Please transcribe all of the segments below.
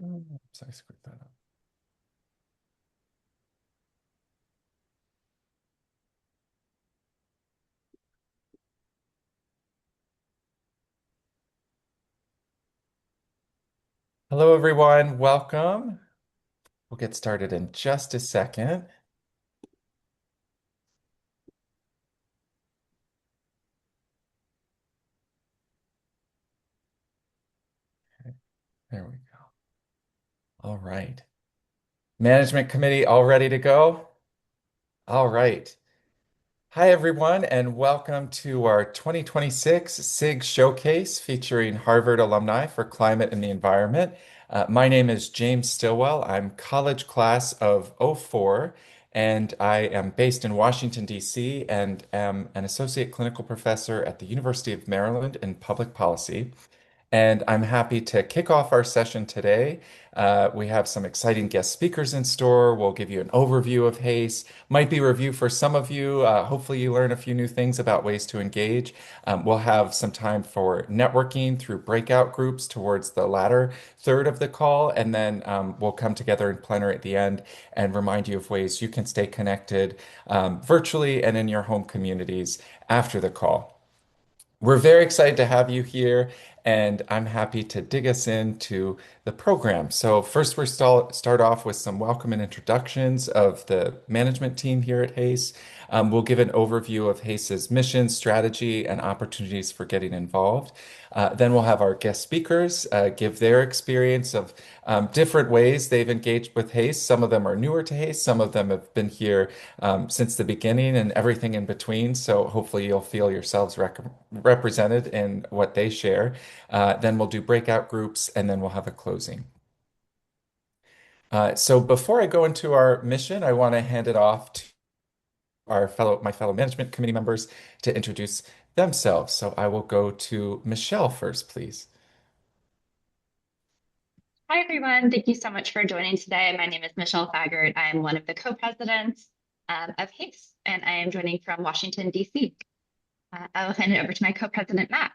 So I screwed that up. Hello, everyone. Welcome. We'll get started in just a second. Okay, there we go. All right. Management committee all ready to go? All right. Hi, everyone, and welcome to our 2026 SIG Showcase featuring Harvard alumni for climate and the environment. My name is James Stillwell. I'm college class of '04, and I am based in Washington, D.C., and am an associate clinical professor at the University of Maryland in public policy. And I'm happy to kick off our session today. We have some exciting guest speakers in store. We'll give you an overview of HACE. Might be review for some of you. Hopefully, you learn a few new things about ways to engage. We'll have some time for networking through breakout groups towards the latter third of the call. And then we'll come together in plenary at the end and remind you of ways you can stay connected virtually and in your home communities after the call. We're very excited to have you here, and I'm happy to dig us into the program. So first, we start off with some welcome and introductions of the management team here at HACE. We'll give an overview of HACE's mission, strategy, and opportunities for getting involved. Then we'll have our guest speakers give their experience of different ways they've engaged with HACE. Some of them are newer to HACE, some of them have been here since the beginning and everything in between. So hopefully you'll feel yourselves represented in what they share. Then we'll do breakout groups and then we'll have a closing. So before I go into our mission, I want to hand it off to my fellow management committee members to introduce themselves. So I will go to Michelle first, please. Hi, everyone. Thank you so much for joining today. My name is Michelle Faggart. I am one of the co-presidents of HACE, and I am joining from Washington, D.C. I will hand it over to my co-president, Matt.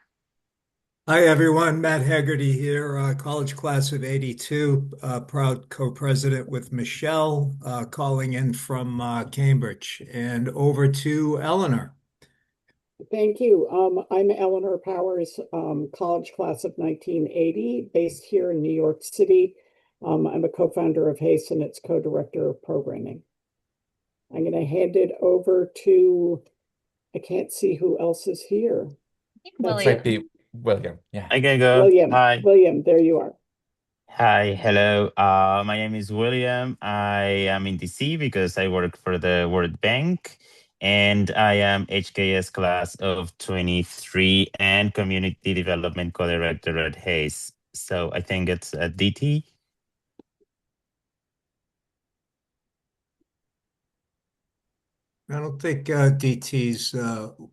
Hi, everyone. Matt Haggerty here, college class of '82, proud co-president with Michelle, calling in from Cambridge. And over to Eleanor. Thank you. I'm Eleanor Powers, college class of 1980, based here in New York City. I'm a co-founder of HACE and its co-director of programming. I'm going to hand it over to, I can't see who else is here. That's William. Might be William. Yeah. I can go. William. Hi. William, there you are. Hi. Hello. My name is William. I am in DC because I work for the World Bank, and I am HKS class of 23 and community development co-director at HACE. So I think it's a DT. I don't think DT's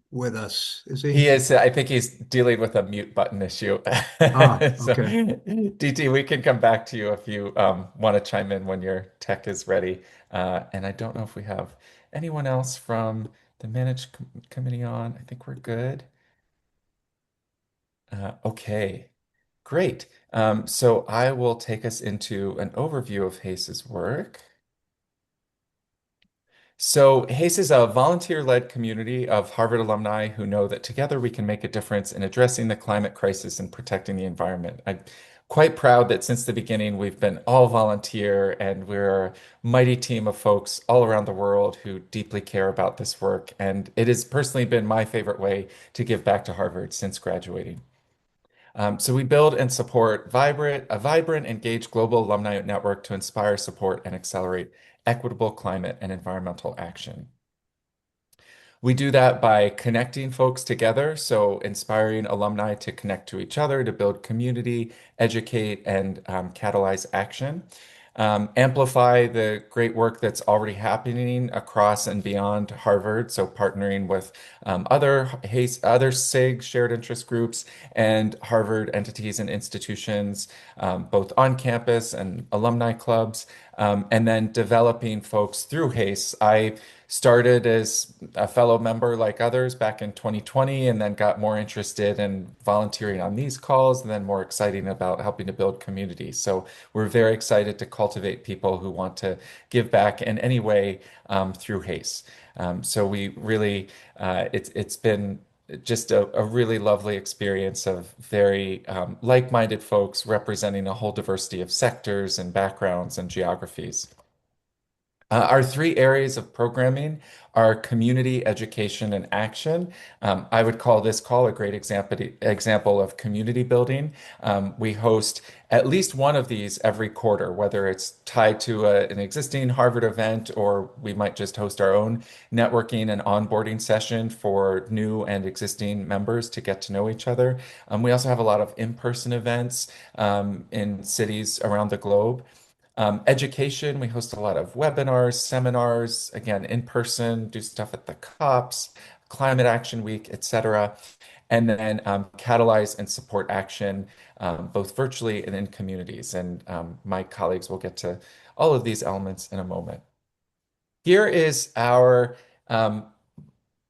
with us, is He he? is, I think he's dealing with a mute button issue. So, Okay. DT, we can come back to you if you want to chime in when your tech is ready. And I don't know if we have anyone else from the committee on. I think we're good. Okay, great. So I will take us into an overview of HACE's work. So, HACE is a volunteer-led community of Harvard alumni who know that together we can make a difference in addressing the climate crisis and protecting the environment. I'm quite proud that since the beginning we've been all volunteer and we're a mighty team of folks all around the world who deeply care about this work. And it has personally been my favorite way to give back to Harvard since graduating. So we build and support a vibrant, engaged global alumni network to inspire, support, and accelerate equitable climate and environmental action. We do that by connecting folks together, so inspiring alumni to connect to each other, to build community, educate, and catalyze action. Amplify the great work that's already happening across and beyond Harvard, so partnering with other SIG shared interest groups and Harvard entities and institutions, both on campus and alumni clubs, and then developing folks through HACE. I started as a fellow member like others back in 2020 and then got more interested in volunteering on these calls and then more exciting about helping to build community. So we're very excited to cultivate people who want to give back in any way through HACE. So we really, it's been just a really lovely experience of very like-minded folks representing a whole diversity of sectors and backgrounds and geographies. Our three areas of programming are community, education, and action. I would call this call a great example of community building. We host at least one of these every quarter, whether it's tied to an existing Harvard event or we might just host our own networking and onboarding session for new and existing members to get to know each other. We also have a lot of in-person events in cities around the globe. Education, we host a lot of webinars, seminars, again, in person, do stuff at the COPs, Climate Action Week, etc. And then catalyze and support action, both virtually and in communities. And my colleagues will get to all of these elements in a moment. Here is our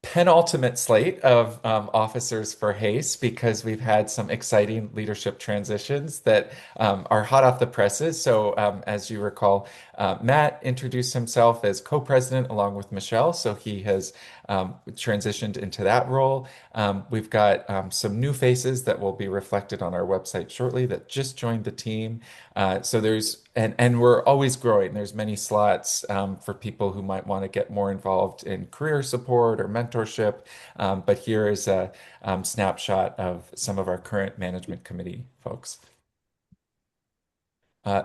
penultimate slate of officers for HACE because we've had some exciting leadership transitions that are hot off the presses. So, as you recall, Matt introduced himself as co-president along with Michelle. So he has transitioned into that role. We've got some new faces that will be reflected on our website shortly that just joined the team. So there's and we're always growing. There's many slots for people who might want to get more involved in career support or mentorship. But here is a snapshot of some of our current management committee folks.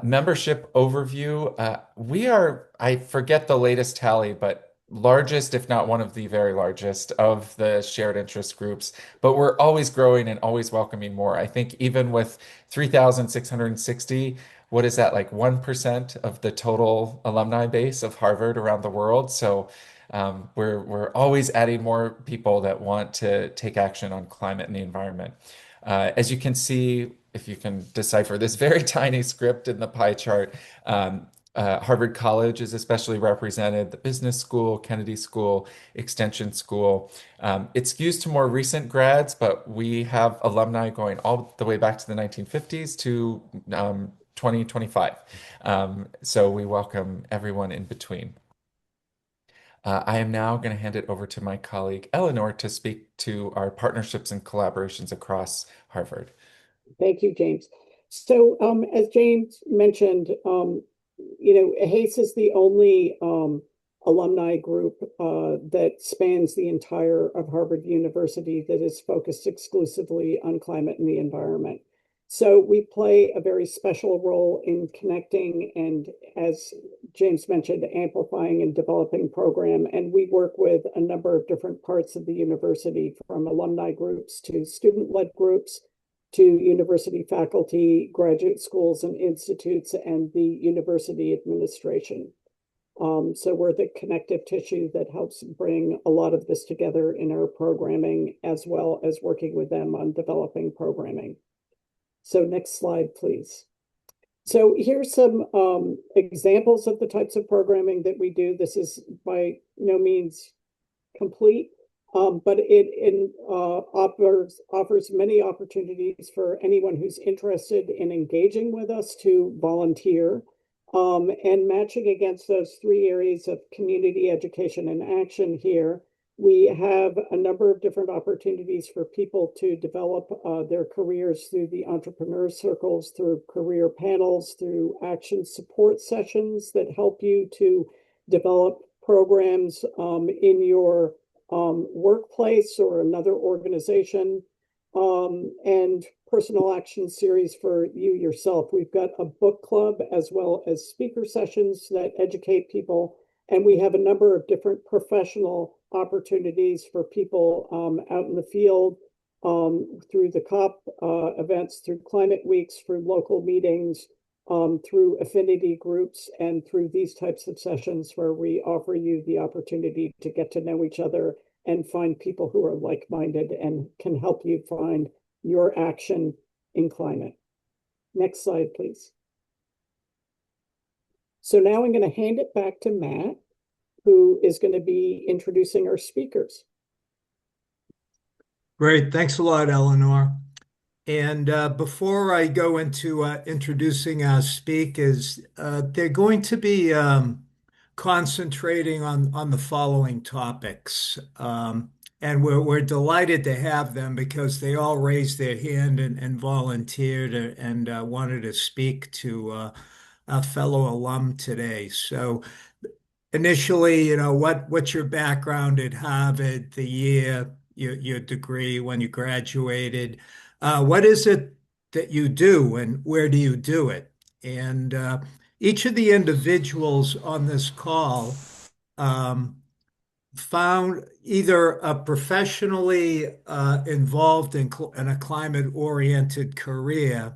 Membership overview. We are, I forget the latest tally, but largest, if not one of the very largest of the shared interest groups. But we're always growing and always welcoming more. I think even with 3,660, what is that, like 1% of the total alumni base of Harvard around the world? So we're always adding more people that want to take action on climate and the environment. As you can see, if you can decipher this very tiny script in the pie chart, Harvard College is especially represented, the Business School, Kennedy School, Extension School. It skews to more recent grads, but we have alumni going all the way back to the 1950s to 2025. So we welcome everyone in between. I am now going to hand it over to my colleague Eleanor to speak to our partnerships and collaborations across Harvard. Thank you, James. So, as James mentioned, HACE is the only alumni group that spans the entire of Harvard University that is focused exclusively on climate and the environment. So we play a very special role in connecting and, as James mentioned, amplifying and developing program. And we work with a number of different parts of the university, from alumni groups to student-led groups, to university faculty, graduate schools and institutes, and the university administration. So we're the connective tissue that helps bring a lot of this together in our programming, as well as working with them on developing programming. So next slide, please. So here's some examples of the types of programming that we do. This is by no means complete, but it offers many opportunities for anyone who's interested in engaging with us to volunteer, and matching against those three areas of community, education, and action here. We have a number of different opportunities for people to develop their careers through the entrepreneur circles, through career panels, through action support sessions that help you to develop programs in your workplace or another organization, and personal action series for you yourself. We've got a book club as well as speaker sessions that educate people. And we have a number of different professional opportunities for people out in the field, through the COP events, through climate weeks, through local meetings, through affinity groups, and through these types of sessions where we offer you the opportunity to get to know each other and find people who are like-minded and can help you find your action in climate. Next slide, please. So now I'm going to hand it back to Matt, who is going to be introducing our speakers. Great. Thanks a lot, Eleanor. And before I go into introducing our speakers, they're going to be concentrating on the following topics. And we're delighted to have them because they all raised their hand and volunteered and wanted to speak to a fellow alum today. So initially, what's your background at Harvard, the year, your degree, when you graduated? What is it that you do and where do you do it? And each of the individuals on this call um, found either professionally involved in a climate-oriented career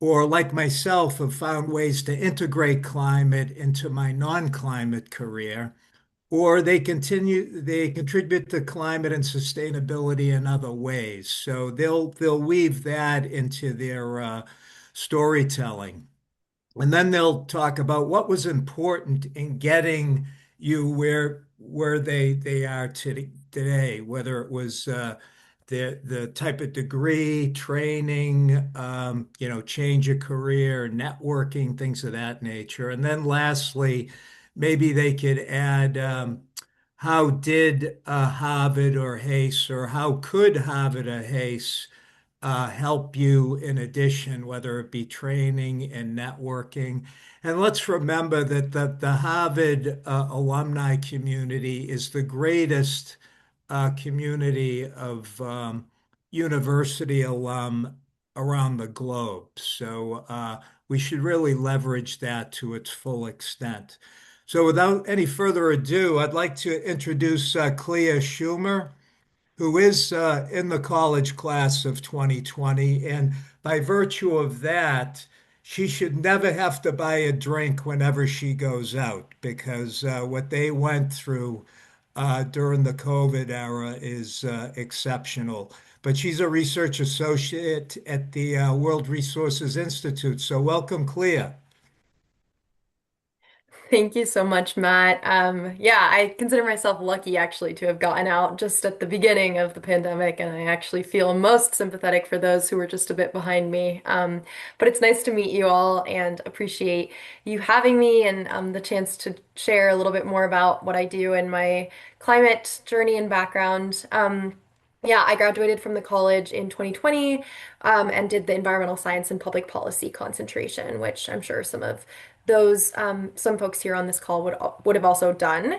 or like myself, have found ways to integrate climate into my non-climate career, or they contribute to climate and sustainability in other ways. So they'll weave that into their storytelling. And then they'll talk about what was important in getting you where they are today, whether it was the type of degree, training, change of career, networking, things of that nature. And then lastly, maybe they could add how did Harvard or HACE, or how could Harvard or HACE help you in addition, whether it be training and networking. And let's remember that the Harvard alumni community is the greatest community of university alum around the globe. So we should really leverage that to its full extent. So without any further ado, I'd like to introduce Clea Schumer, who is in the college class of 2020. And by virtue of that, she should never have to buy a drink whenever she goes out because what they went through during the COVID era is exceptional. But she's a research associate at the World Resources Institute. So welcome, Clea. Thank you so much, Matt. Yeah, I consider myself lucky actually to have gotten out just at the beginning of the pandemic, and I actually feel most sympathetic for those who were just a bit behind me. But it's nice to meet you all and appreciate you having me and the chance to share a little bit more about what I do and my climate journey and background. Yeah, I graduated from the college in 2020 and did the environmental science and public policy concentration, which I'm sure some folks here on this call would have also done.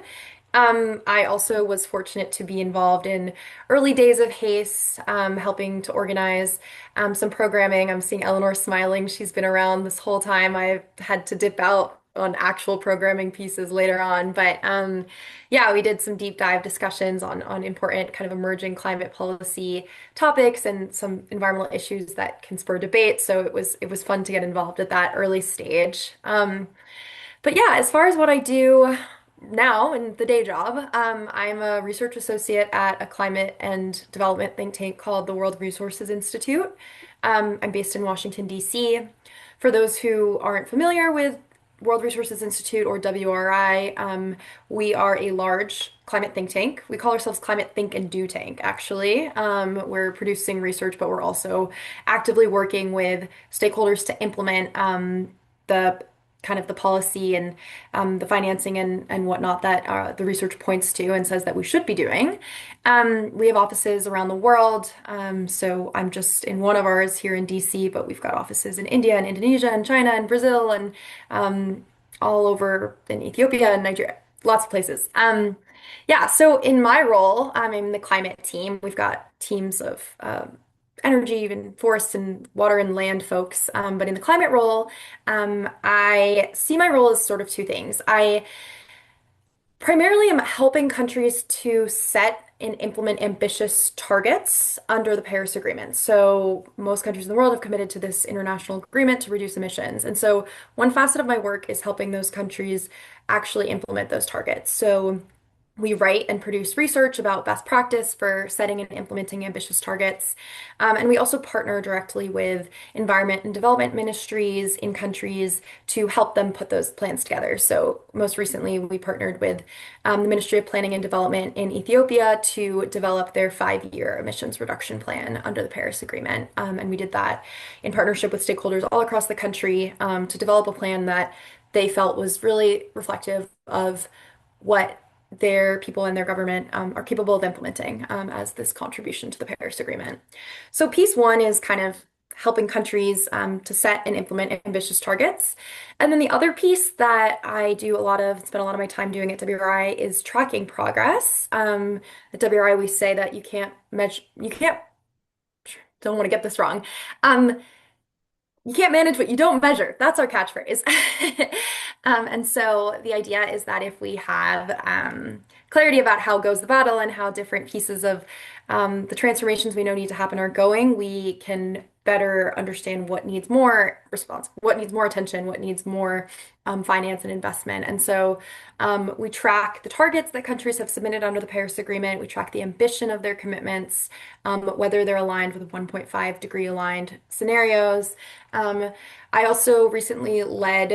I also was fortunate to be involved in early days of HACE, helping to organize some programming. I'm seeing Eleanor smiling. She's been around this whole time. I've had to dip out on actual programming pieces later on. But yeah, we did some deep dive discussions on important kind of emerging climate policy topics and some environmental issues that can spur debate. So it was fun to get involved at that early stage. But yeah, as far as what I do now in the day job, I'm a research associate at a climate and development think tank called the World Resources Institute. I'm based in Washington, D.C. For those who aren't familiar with World Resources Institute or WRI, we are a large climate think tank. We call ourselves Climate Think and Do Tank, actually. We're producing research, but we're also actively working with stakeholders to implement the kind of the policy and the financing and whatnot that the research points to and says that we should be doing. We have offices around the world. So I'm just in one of ours here in DC, but we've got offices in India and Indonesia and China and Brazil and all over in Ethiopia and Nigeria, lots of places. Yeah, so in my role, I'm in the climate team. We've got teams of energy and forests and water and land folks. But in the climate role, I see my role as sort of two things. I primarily am helping countries to set and implement ambitious targets under the Paris Agreement. So most countries in the world have committed to this international agreement to reduce emissions. And so one facet of my work is helping those countries actually implement those targets. So We write and produce research about best practice for setting and implementing ambitious targets. And we also partner directly with environment and development ministries in countries to help them put those plans together. So, most recently, we partnered with the Ministry of Planning and Development in Ethiopia to develop their 5-year emissions reduction plan under the Paris Agreement. And we did that in partnership with stakeholders all across the country to develop a plan that they felt was really reflective of what their people and their government are capable of implementing as this contribution to the Paris Agreement. So, piece one is kind of helping countries to set and implement ambitious targets. And then the other piece that I do a lot of, spend a lot of my time doing at WRI is tracking progress. At WRI, we say that you can't measure, you can't, don't want to get this wrong. You can't manage what you don't measure. That's our catchphrase. And so the idea is that if we have clarity about how goes the battle and how different pieces of the transformations we know need to happen are going, we can better understand what needs more response, what needs more attention, what needs more finance and investment. And so we track the targets that countries have submitted under the Paris Agreement. We track the ambition of their commitments, whether they're aligned with 1.5-degree aligned scenarios. I also recently led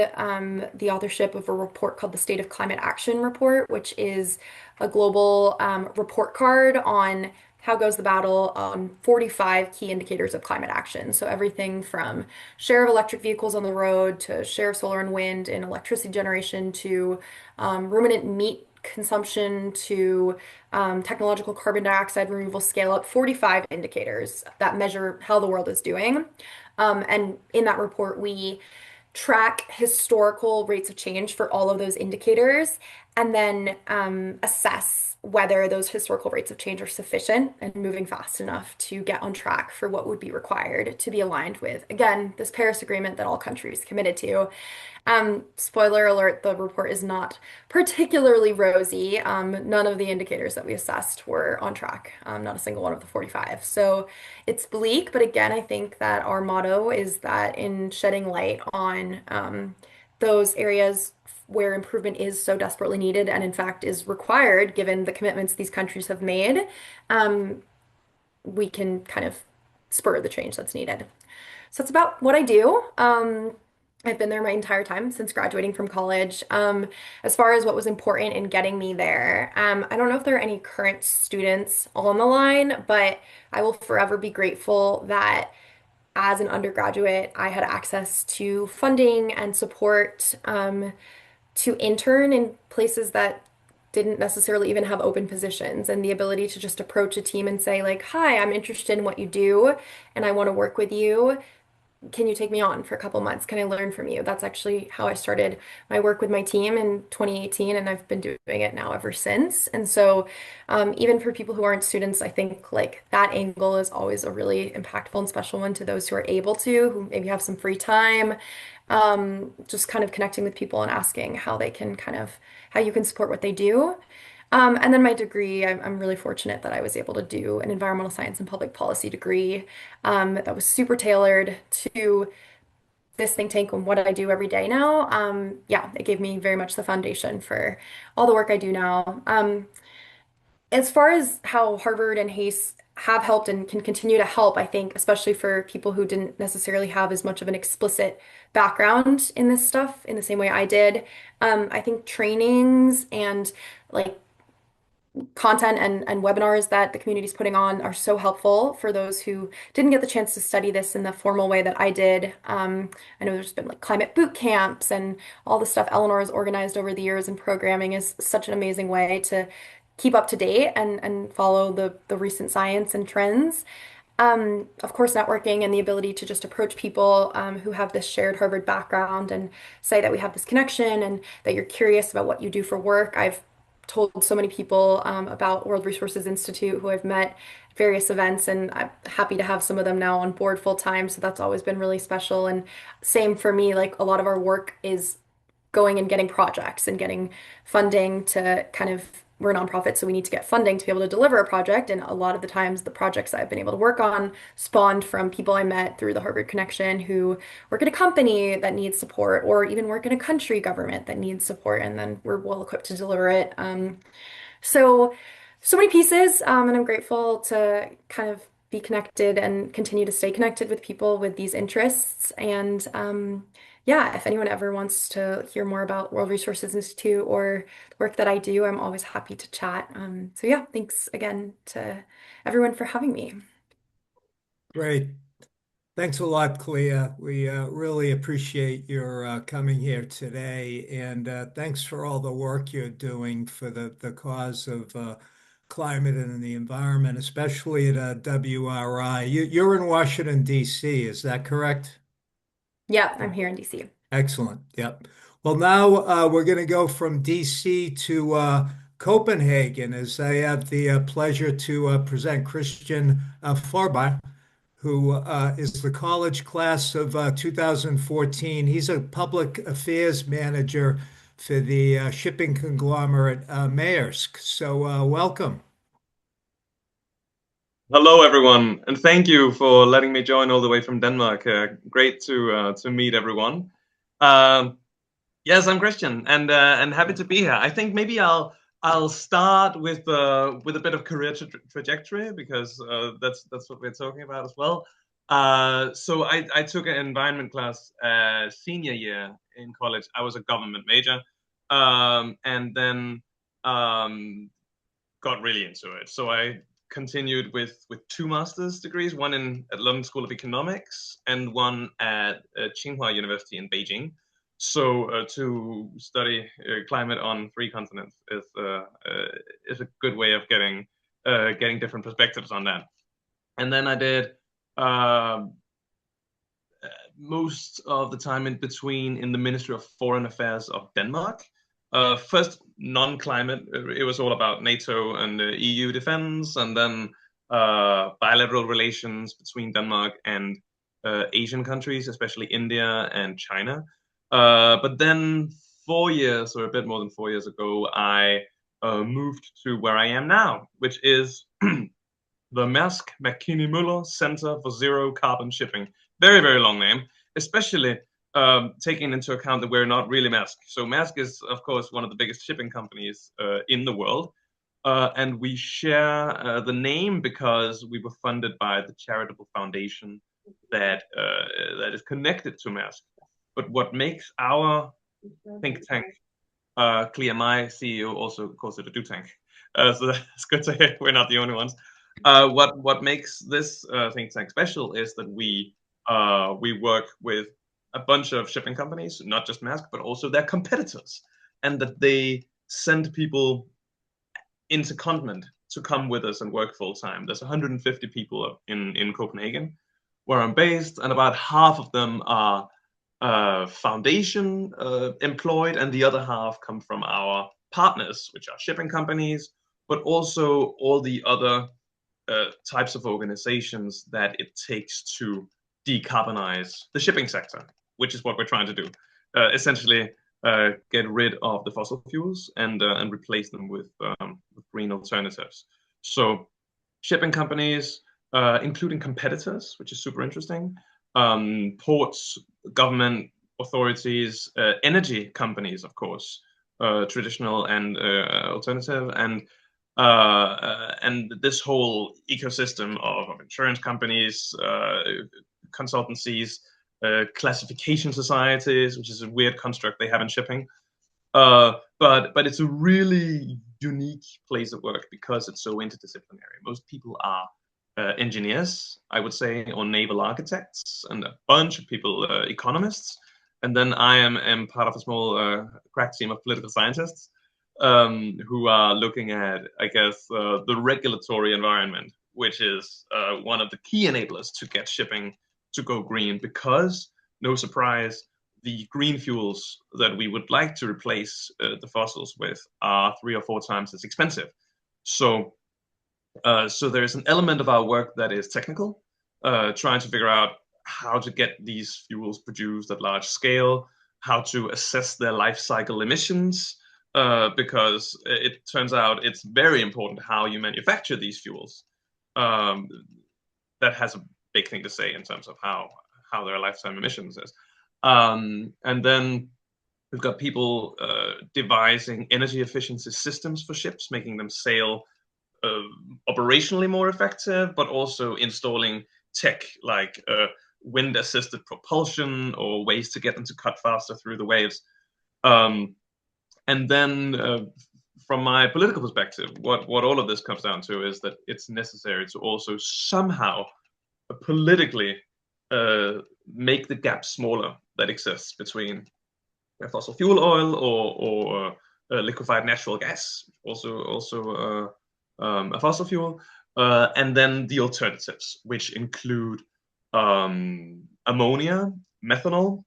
the authorship of a report called the State of Climate Action Report, which is a global report card on how goes the battle on 45 key indicators of climate action. So everything from share of electric vehicles on the road to share of solar and wind in electricity generation to ruminant meat consumption to technological carbon dioxide removal scale up, 45 indicators that measure how the world is doing. And in that report, we track historical rates of change for all of those indicators and then assess whether those historical rates of change are sufficient and moving fast enough to get on track for what would be required to be aligned with, again, this Paris Agreement that all countries committed to. Spoiler alert, the report is not particularly rosy. None of the indicators that we assessed were on track, not a single one of the 45. So it's bleak, but again, I think that our motto is that in shedding light on those areas where improvement is so desperately needed and in fact is required given the commitments these countries have made, we can kind of spur the change that's needed. So that's about what I do. I've been there my entire time since graduating from college. As far as what was important in getting me there, I don't know if there are any current students on the line, but I will forever be grateful that as an undergraduate, I had access to funding and support to intern in places that didn't necessarily even have open positions and the ability to just approach a team and say like, "Hi, I'm interested in what you do and I want to work with you. Can you take me on for a couple months? Can I learn from you?" That's actually how I started my work with my team in 2018, and I've been doing it now ever since. And so, even for people who aren't students, I think like that angle is always a really impactful and special one to those who are able to, who maybe have some free time. Just kind of connecting with people and asking how they can kind of how you can support what they do. And then my degree, I'm really fortunate that I was able to do an environmental science and public policy degree that was super tailored to this think tank and what I do every day now. Yeah, it gave me very much the foundation for all the work I do now. As far as how Harvard and HACE have helped and can continue to help, I think, especially for people who didn't necessarily have as much of an explicit background in this stuff in the same way I did. I think trainings and like content and webinars that the community is putting on are so helpful for those who didn't get the chance to study this in the formal way that I did. I know there's been like climate boot camps and all the stuff Eleanor has organized over the years, and programming is such an amazing way to keep up to date and follow the recent science and trends. Of course, networking and the ability to just approach people who have this shared Harvard background and say that we have this connection and that you're curious about what you do for work. I've told so many people about World Resources Institute who I've met at various events, and I'm happy to have some of them now on board full time. So that's always been really special. And same for me, like a lot of our work is going and getting projects and getting funding to kind of, we're a nonprofit, so we need to get funding to be able to deliver a project. And a lot of the times, the projects I've been able to work on spawned from people I met through the Harvard connection who work at a company that needs support, or even work in a country government that needs support, and then we're well equipped to deliver it. So, so many pieces, and I'm grateful to kind of be connected and continue to stay connected with people with these interests. And yeah, if anyone ever wants to hear more about World Resources Institute or the work that I do, I'm always happy to chat. So yeah, thanks again to everyone for having me. Great. Thanks a lot, Clea. We really appreciate your coming here today, and thanks for all the work you're doing for the cause of climate and the environment, especially at WRI. You're in Washington, D.C., is that correct? Yeah, I'm here in DC. Excellent. Yep. Well, now we're going to go from DC to Copenhagen as I have the pleasure to present Christian Farbar, who is the college class of 2014. He's a public affairs manager for the shipping conglomerate Maersk. So, welcome. Hello, everyone, and thank you for letting me join all the way from Denmark. Great to meet everyone. Um, yes, I'm Christian, and happy to be here. I think maybe I'll start with a bit of career trajectory because that's what we're talking about as well. So I took an environment class senior year in college. I was a government major, and then got really into it. So I continued with two master's degrees, one at London School of Economics and one at Tsinghua University in Beijing. So to study climate on three continents is a good way of getting different perspectives on that. And then I did uh, most of the time in between in the Ministry of Foreign Affairs of Denmark. First, non-climate. It was all about NATO and EU defense, and then bilateral relations between Denmark and Asian countries, especially India and China. But then 4 years, or a bit more than 4 years ago, I moved to where I am now, which is the Maersk McKinney Møller Center for Zero Carbon Shipping. Very, very long name, especially taking into account that we're not really Maersk. So Maersk is, of course, one of the biggest shipping companies in the world. And we share the name because we were funded by the charitable foundation that is connected to Maersk. But what makes our think tank, Clea, my CEO, also calls it a do tank. So that's good to hear. We're not the only ones. What makes this think tank special is that we work with a bunch of shipping companies, not just Maersk, but also their competitors, and that they send people intercontinent to come with us and work full time. There's 150 people in Copenhagen, where I'm based, and about half of them are foundation employed, and the other half come from our partners, which are shipping companies, but also all the other types of organizations that it takes to decarbonize the shipping sector, which is what we're trying to do. Essentially, get rid of the fossil fuels and replace them with green alternatives. So, shipping companies, including competitors, which is super interesting, ports, government authorities, energy companies, of course, traditional and alternative, and this whole ecosystem of insurance companies, consultancies, classification societies, which is a weird construct they have in shipping. But it's a really unique place of work because it's so interdisciplinary. Most people are engineers, I would say, or naval architects, and a bunch of people economists. And then I am part of a small crack team of political scientists who are looking at, I guess, the regulatory environment, which is one of the key enablers to get shipping to go green, because, no surprise, the green fuels that we would like to replace the fossils with are 3 or 4 times as expensive. So there's an element of our work that is technical, trying to figure out how to get these fuels produced at large scale, how to assess their life cycle emissions, because it turns out it's very important how you manufacture these fuels. That has a big thing to say in terms of how their lifetime emissions is. And then We've got people devising energy efficiency systems for ships, making them sail operationally more effective, but also installing tech like wind-assisted propulsion or ways to get them to cut faster through the waves. And then from my political perspective, what all of this comes down to is that it's necessary to also somehow politically make the gap smaller that exists between fossil fuel oil or liquefied natural gas, also a fossil fuel, and then the alternatives, which include ammonia, methanol,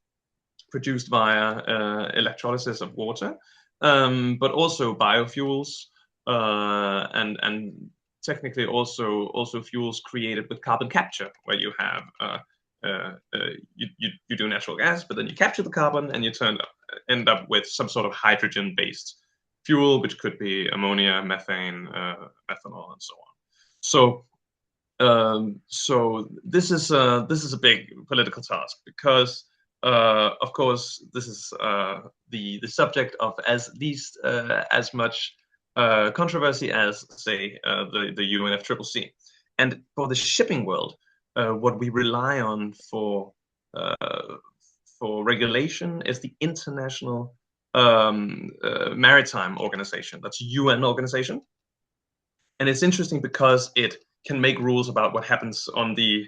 produced via electrolysis of water, but also biofuels, and technically also fuels created with carbon capture, where you have you do natural gas, but then you capture the carbon and you end up with some sort of hydrogen-based fuel, which could be ammonia, methane, methanol, and so on. So this is a big political task because, of course, this is the subject of as least as much controversy as, say, the UNFCCC. And for the shipping world, what we rely on for regulation is the International Maritime Organization. That's UN organization, and it's interesting because it can make rules about what happens on the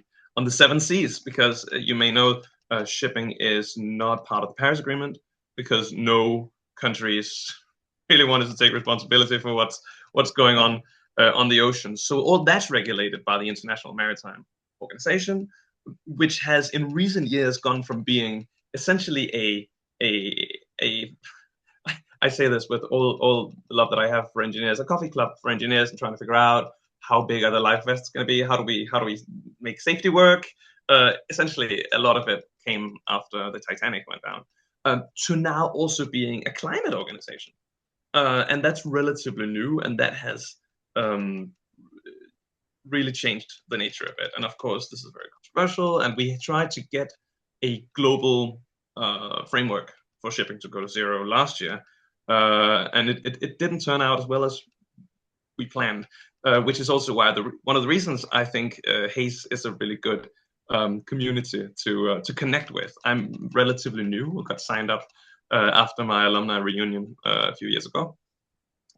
seven seas. Because you may know shipping is not part of the Paris Agreement because no countries really wanted to take responsibility for what's going on the ocean. So all that's regulated by the International Maritime Organization, which has in recent years gone from being essentially I say this with all the love that I have for engineers, a coffee club for engineers and trying to figure out how big are the life vests going to be, how do we make safety work. Essentially, a lot of it came after the Titanic went down, to now also being a climate organization, and that's relatively new, and that has really changed the nature of it. And of course, this is very controversial, and we tried to get a global framework for shipping to go to zero last year, and it didn't turn out as well as we planned, which is also why one of the reasons I think HACE is a really good community to connect with. I'm relatively new. I got signed up after my alumni reunion a few years ago,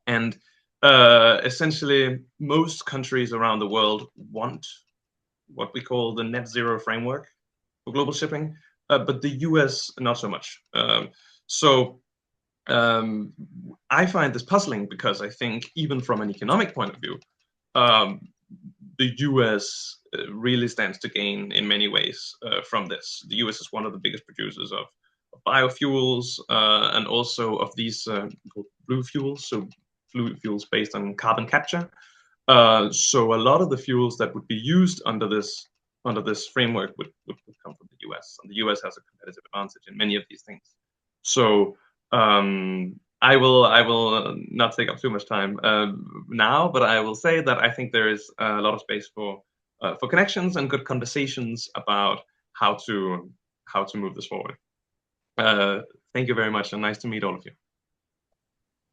and essentially most countries around the world want what we call the net zero framework for global shipping, but the US not so much. I find this puzzling because I think even from an economic point of view, the US really stands to gain in many ways from this. The US is one of the biggest producers of biofuels and also of these blue fuels, so blue fuels based on carbon capture. So a lot of the fuels that would be used under this framework would come from the US, and the US has a competitive advantage in many of these things. So I will not take up too much time now, but I will say that I think there is a lot of space for connections and good conversations about how to move this forward. Thank you very much, and nice to meet all of you.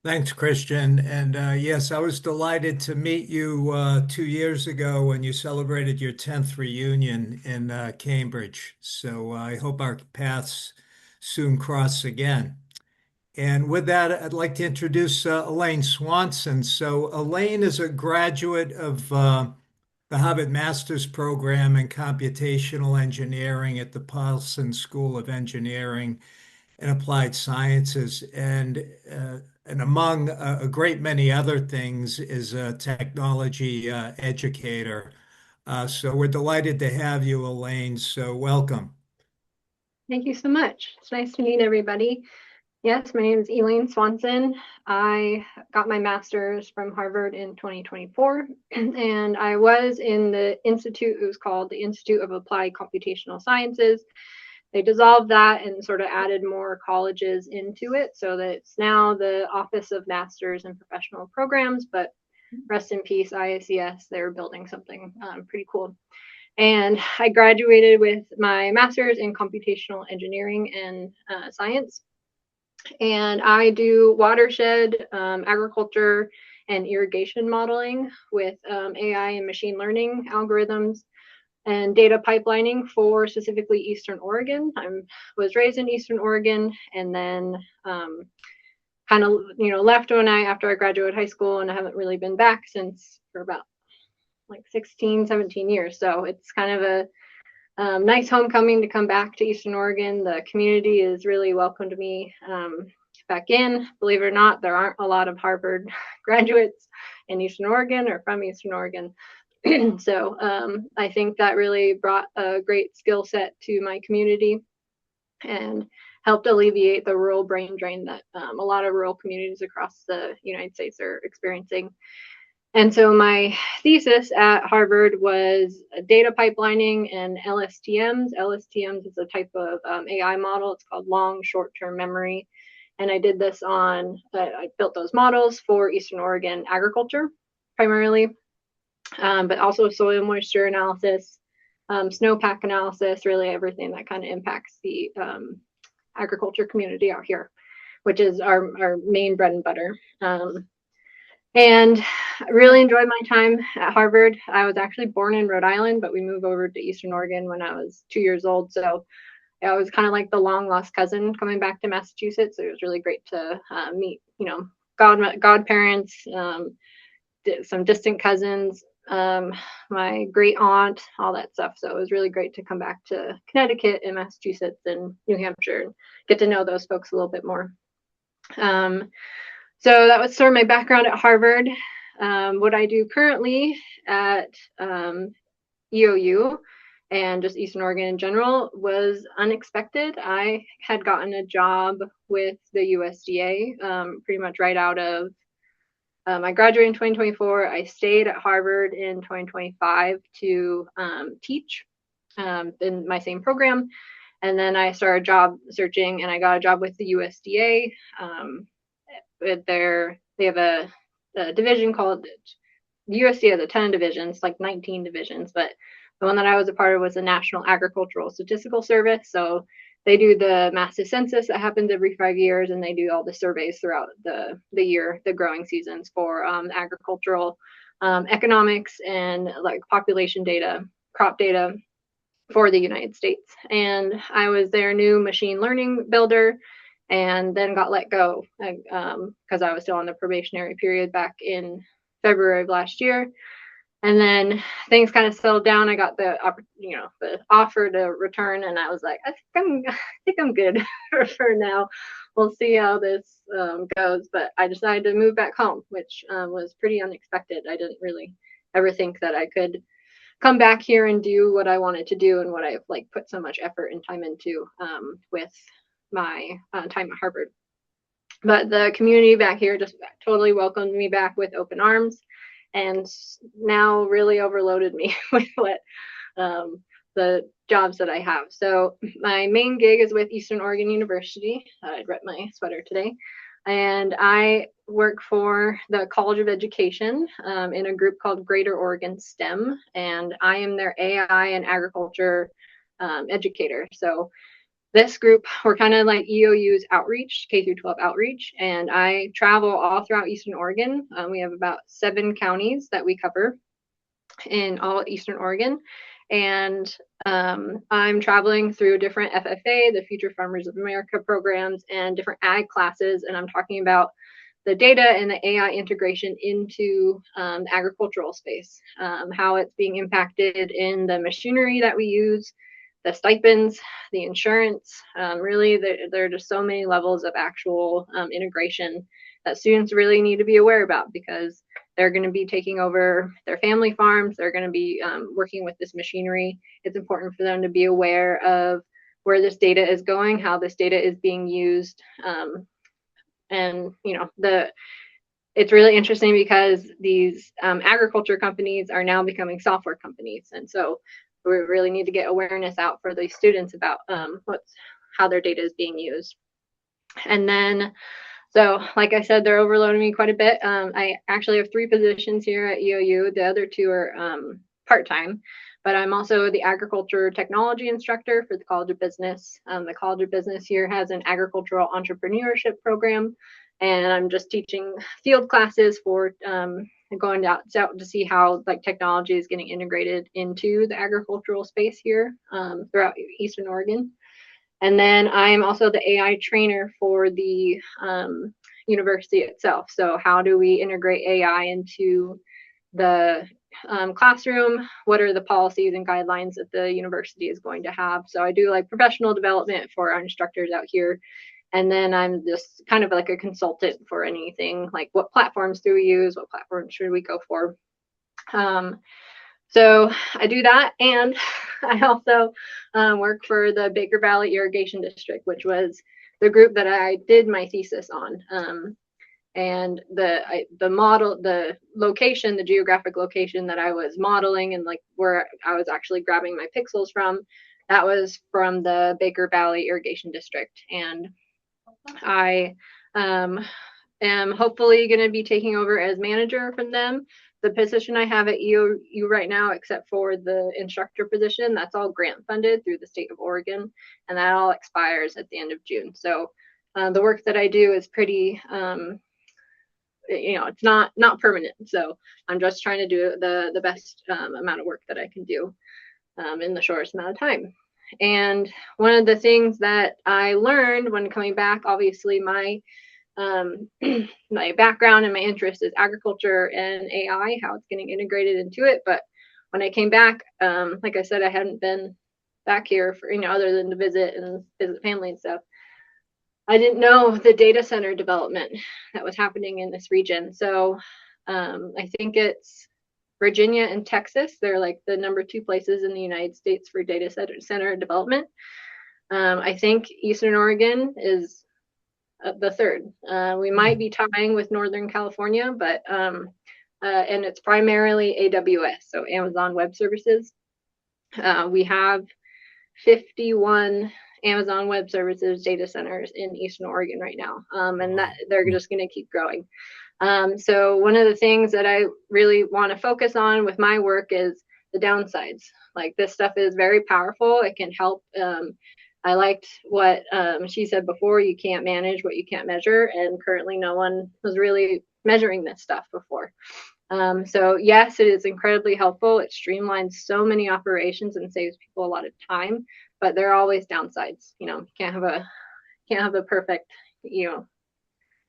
Thanks, Christian. And yes, I was delighted to meet you 2 years ago when you celebrated your 10th reunion in Cambridge. So I hope our paths soon cross again. And with that, I'd like to introduce Elaine Swanson. So Elaine is a graduate of the Harvard Master's Program in Computational Engineering at the Paulson School of Engineering and Applied Sciences, and among a great many other things, is a technology educator. So we're delighted to have you, Elaine. So welcome. Thank you so much. It's nice to meet everybody. Yes, my name is Elaine Swanson. I got my master's from Harvard in 2024, and I was in the institute. It was called the Institute of Applied Computational Sciences. They dissolved that and sort of added more colleges into it, so that it's now the Office of Masters and Professional Programs, but rest in peace, IACS. They're building something pretty cool. And I graduated with my master's in computational engineering and science. And I do watershed, agriculture, and irrigation modeling with AI and machine learning algorithms and data pipelining for specifically Eastern Oregon. I was raised in Eastern Oregon, and then kind of left after I graduated high school, and I haven't really been back since for about like 16, 17 years. So it's kind of a nice homecoming to come back to Eastern Oregon. The community is really welcomed me back in. Believe it or not, there aren't a lot of Harvard graduates in Eastern Oregon or from Eastern Oregon. So I think that really brought a great skill set to my community and helped alleviate the rural brain drain that a lot of rural communities across the United States are experiencing. And so my thesis at Harvard was data pipelining and LSTMs. LSTMs is a type of AI model. It's called long short-term memory. And I did this I built those models for Eastern Oregon agriculture primarily, but also soil moisture analysis, snowpack analysis, really everything that kind of impacts the agriculture community out here, which is our main bread and butter. And I really enjoyed my time at Harvard. I was actually born in Rhode Island, but we moved over to Eastern Oregon when I was 2 years old. So I was kind of like the long lost cousin coming back to Massachusetts. It was really great to meet, godparents, some distant cousins, my great aunt, all that stuff. So it was really great to come back to Connecticut and Massachusetts and New Hampshire and get to know those folks a little bit more. So that was sort of my background at Harvard. What I do currently at EOU and just Eastern Oregon in general was unexpected. I had gotten a job with the USDA pretty much right out of I graduated in 2024. I stayed at Harvard in 2025 to teach in my same program. And then I started job searching and I got a job with the USDA. They have a division called the USDA has a ton of divisions, like 19 divisions, but the one that I was a part of was the National Agricultural Statistical Service. So they do the massive census that happens every 5 years, and they do all the surveys throughout the year, the growing seasons for agricultural economics and like population data, crop data for the United States. And I was their new machine learning builder and then got let go because I was still on the probationary period back in February of last year. And then things kind of settled down. I got the offer to return, and I was like, I think I'm good for now. We'll see how this goes. But I decided to move back home, which was pretty unexpected. I didn't really ever think that I could come back here and do what I wanted to do and what I've put so much effort and time into with my time at Harvard. But the community back here just totally welcomed me back with open arms, and now really overloaded me with what the jobs that I have. So my main gig is with Eastern Oregon University. I rep my sweater today. And I work for the College of Education in a group called Greater Oregon STEM. And I am their AI and agriculture educator. So this group, we're kind of like EOU's outreach, K through 12 outreach, and I travel all throughout Eastern Oregon. We have about 7 counties that we cover in all Eastern Oregon. And I'm traveling through different FFA, the Future Farmers of America programs, and different ag classes. And I'm talking about the data and the AI integration into the agricultural space, how it's being impacted in the machinery that we use, the stipends, the insurance. Really, there are just so many levels of actual integration that students really need to be aware about, because they're going to be taking over their family farms. They're going to be working with this machinery. It's important for them to be aware of where this data is going, how this data is being used. And, it's really interesting because these agriculture companies are now becoming software companies. And so we really need to get awareness out for these students about how their data is being used. And then, so like I said, they're overloading me quite a bit. I actually have 3 positions here at EOU. The other 2 are part-time. but I'm also the agriculture technology instructor for the College of Business. The College of Business here has an agricultural entrepreneurship program, and I'm just teaching field classes for going out to see how like technology is getting integrated into the agricultural space here throughout Eastern Oregon. And then I'm also the AI trainer for the university itself. So how do we integrate AI into the classroom? What are the policies and guidelines that the university is going to have? So I do like professional development for our instructors out here. And then I'm just kind of like a consultant for anything like what platforms do we use? What platforms should we go for? So I do that, and I also work for the Baker Valley Irrigation District, which was the group that I did my thesis on. And the model, the location, the geographic location that I was modeling and like where I was actually grabbing my pixels from, that was from the Baker Valley Irrigation District. And I am hopefully going to be taking over as manager from them. The position I have at EOU right now, except for the instructor position, that's all grant funded through the state of Oregon, and that all expires at the end of June. So the work that I do is pretty, it's not permanent. So I'm just trying to do the best amount of work that I can do in the shortest amount of time. And one of the things that I learned when coming back, obviously my my background and my interest is agriculture and AI, how it's getting integrated into it. But when I came back, like I said, I hadn't been back here for, other than to visit and visit family and stuff. I didn't know the data center development that was happening in this region. So I think it's Virginia and Texas. They're like the number 2 places in the United States for data center development. I think Eastern Oregon is the third. We might be tying with Northern California, but and it's primarily AWS, so Amazon Web Services. We have 51 Amazon Web Services data centers in Eastern Oregon right now, and that they're just going to keep growing. So one of the things that I really want to focus on with my work is the downsides. Like this stuff is very powerful. It can help. I liked what she said before, you can't manage what you can't measure. And currently no one was really measuring this stuff before. So yes, it is incredibly helpful. It streamlines so many operations and saves people a lot of time, but there are always downsides. You can't have a perfect,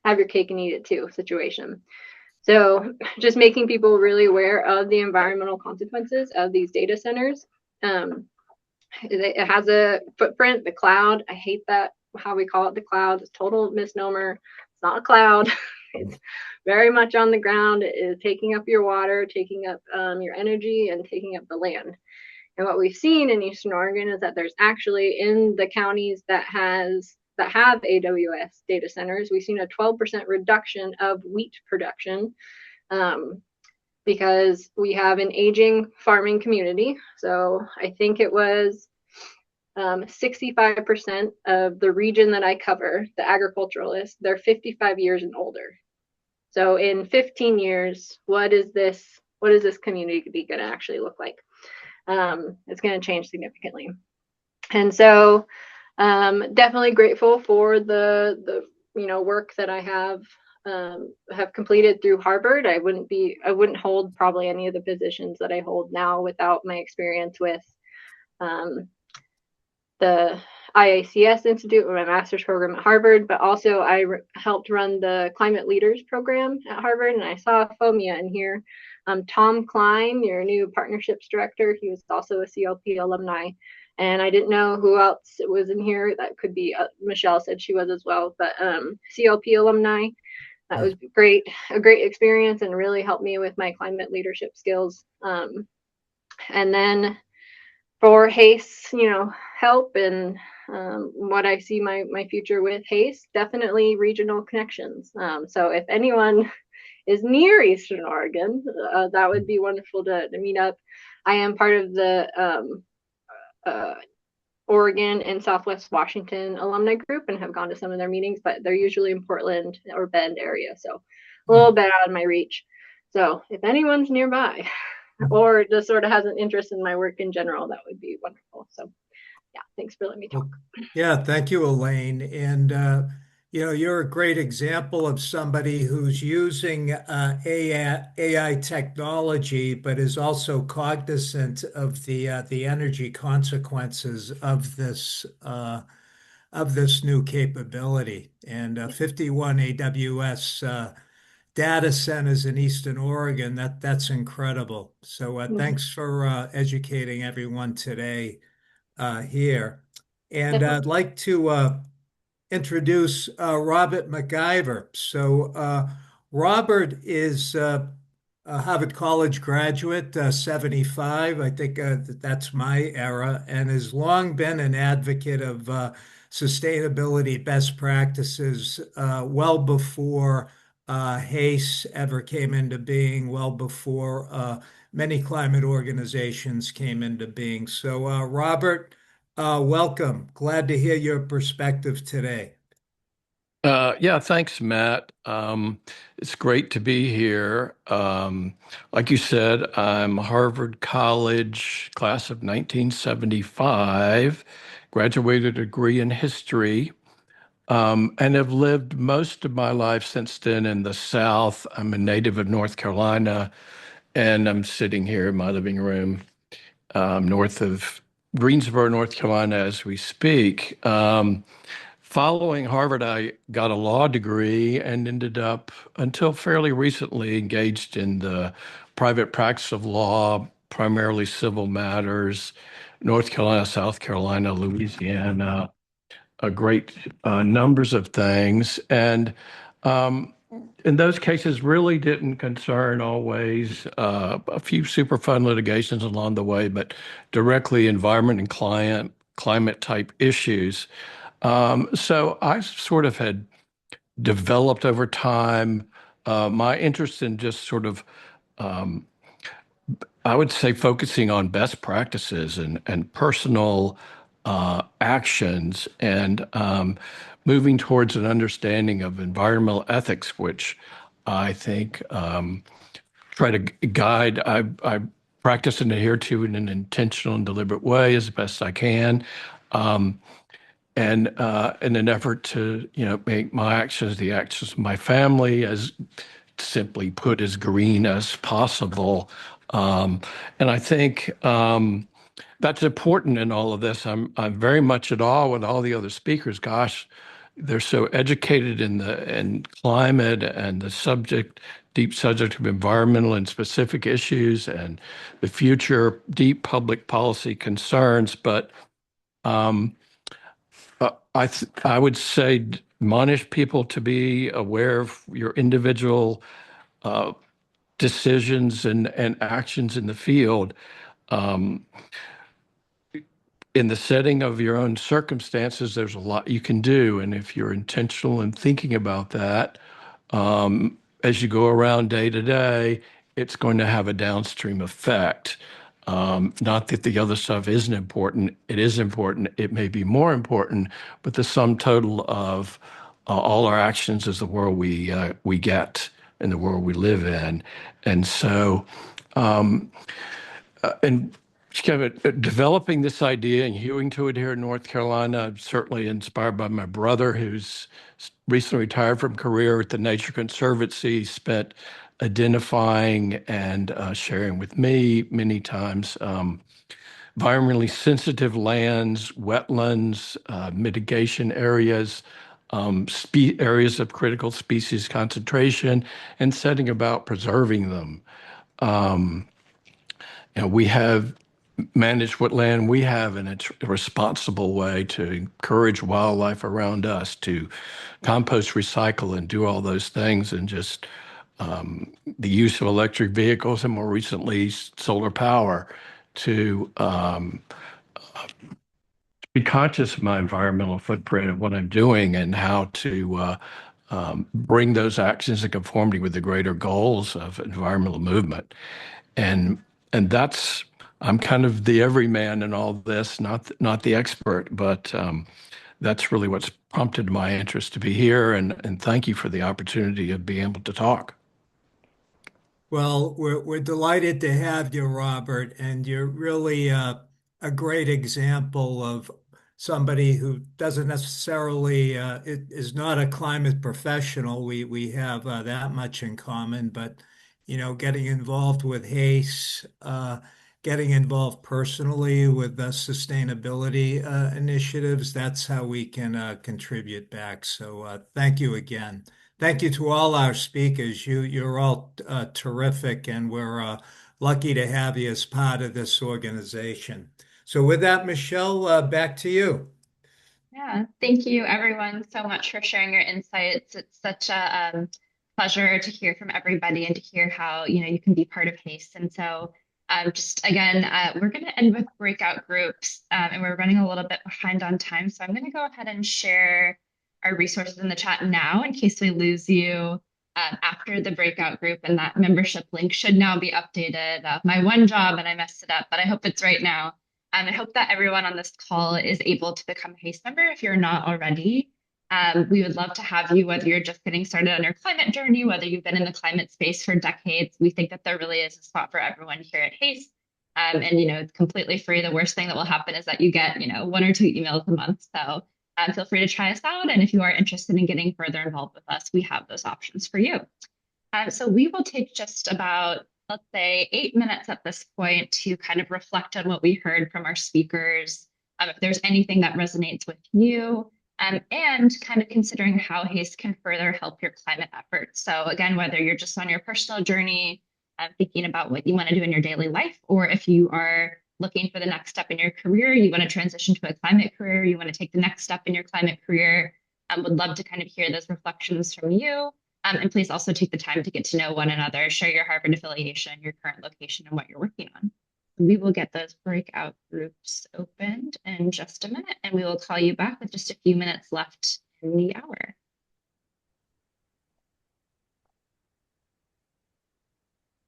have your cake and eat it too situation. So just making people really aware of the environmental consequences of these data centers. It has a footprint, the cloud. I hate that, how we call it the cloud. It's a total misnomer. It's not a cloud. It's very much on the ground. It is taking up your water, taking up your energy, and taking up the land. And what we've seen in Eastern Oregon is that there's actually in the counties that have AWS data centers, we've seen a 12% reduction of wheat production. Because we have an aging farming community. So I think it was 65% of the region that I cover, the agriculturalists, they're 55 years and older. So in 15 years, what is this community going to actually look like? It's going to change significantly. And so definitely grateful for the work that I have completed through Harvard. I wouldn't hold probably any of the positions that I hold now without my experience with the IACS Institute with my master's program at Harvard, but also I helped run the Climate Leaders program at Harvard, and I saw FOMIA in here. Tom Klein, your new partnerships director, he was also a CLP alumni. And I didn't know who else was in here. That could be, Michelle said she was as well, but CLP alumni. That was a great experience and really helped me with my climate leadership skills. And then for HACE, help and what I see my future with HACE, definitely regional connections. So if anyone is near Eastern Oregon, that would be wonderful to meet up. I am part of the Oregon and Southwest Washington alumni group and have gone to some of their meetings, but they're usually in Portland or Bend area, so a little bit out of my reach. So if anyone's nearby, or just sort of has an interest in my work in general, that would be wonderful. So yeah, thanks for letting me talk. Yeah, thank you, Elaine. And you're a great example of somebody who's using AI technology, but is also cognizant of the energy consequences of this new capability. And 51 AWS data centers in Eastern Oregon, that's incredible. So thanks for educating everyone today here. And Definitely. I'd like to introduce Robert MacIver. So, Robert is a Harvard College graduate, 75. I think that's my era, and has long been an advocate of sustainability best practices well before HACE ever came into being, well before many climate organizations came into being. So, Robert, welcome. Glad to hear your perspective today. Yeah, thanks, Matt. It's great to be here. Like you said, I'm Harvard College, class of 1975, graduated a degree in history, and have lived most of my life since then in the South. I'm a native of North Carolina, and I'm sitting here in my living room north of Greensboro, North Carolina, as we speak. Following Harvard, I got a law degree and ended up, until fairly recently, engaged in the private practice of law, primarily civil matters, North Carolina, South Carolina, Louisiana, a great numbers of things. And um, in those cases, really didn't concern always a few Superfund litigations along the way, but directly environment and climate type issues. So I sort of had developed over time my interest in just sort of, um, I would say, focusing on best practices and personal actions and moving towards an understanding of environmental ethics, which I think try to guide. I practice and adhere to in an intentional and deliberate way as best I can. Um, and in an effort to, make my actions, the actions of my family, as simply put, as green as possible. And I think that's important in all of this. I'm very much at awe with all the other speakers. Gosh, they're so educated in climate and the deep subject of environmental and specific issues and the future deep public policy concerns. But um, I would say admonish people to be aware of your individual uh, decisions and actions in the field. Um, in the setting of your own circumstances, there's a lot you can do. And if you're intentional in thinking about that, as you go around day to day, it's going to have a downstream effect. Not that the other stuff isn't important. It is important. It may be more important, but the sum total of all our actions is the world we get and the world we live in. And so, and kind of developing this idea and hewing to it here in North Carolina, I'm certainly inspired by my brother, who's recently retired from career at the Nature Conservancy, spent identifying and sharing with me many times environmentally sensitive lands, wetlands, mitigation areas, areas of critical species concentration, and setting about preserving them. Um, we have managed what land we have in a responsible way to encourage wildlife around us, to compost, recycle, and do all those things, and just the use of electric vehicles and more recently solar power to be conscious of my environmental footprint and what I'm doing and how to bring those actions in conformity with the greater goals of environmental movement. And and that's I'm kind of the everyman in all this, not the expert, but that's really what's prompted my interest to be here. And thank you for the opportunity of being able to talk. Well, we're delighted to have you, Robert, and you're really a great example of somebody who doesn't necessarily is not a climate professional. We have that much in common, but getting involved with HACE, getting involved personally with sustainability initiatives, that's how we can contribute back. So thank you again. Thank you to all our speakers. You're all terrific, and we're lucky to have you as part of this organization. So with that, Michelle, back to you. Yeah, thank you everyone so much for sharing your insights. It's such a pleasure to hear from everybody and to hear how you can be part of HASTE. And so just again, we're going to end with breakout groups, and we're running a little bit behind on time. So I'm going to go ahead and share our resources in the chat now in case we lose you after the breakout group. And that membership link should now be updated. My one job, and I messed it up, but I hope it's right now. I hope that everyone on this call is able to become a HASTE member if you're not already. We would love to have you, whether you're just getting started on your climate journey, whether you've been in the climate space for decades. We think that there really is a spot for everyone here at HASTE. And it's completely free. The worst thing that will happen is that you get, one or two emails a month. So feel free to try us out. And if you are interested in getting further involved with us, we have those options for you. So we will take just about, let's say, 8 minutes at this point to kind of reflect on what we heard from our speakers, if there's anything that resonates with you, and kind of considering how HASTE can further help your climate efforts. So again, whether you're just on your personal journey, thinking about what you want to do in your daily life, or if you are looking for the next step in your career, you want to transition to a climate career, you want to take the next step in your climate career, would love to kind of hear those reflections from you. And please also take the time to get to know one another, share your Harvard affiliation, your current location, and what you're working on. We will get those breakout groups opened in just a minute, and we will call you back with just a few minutes left in the hour.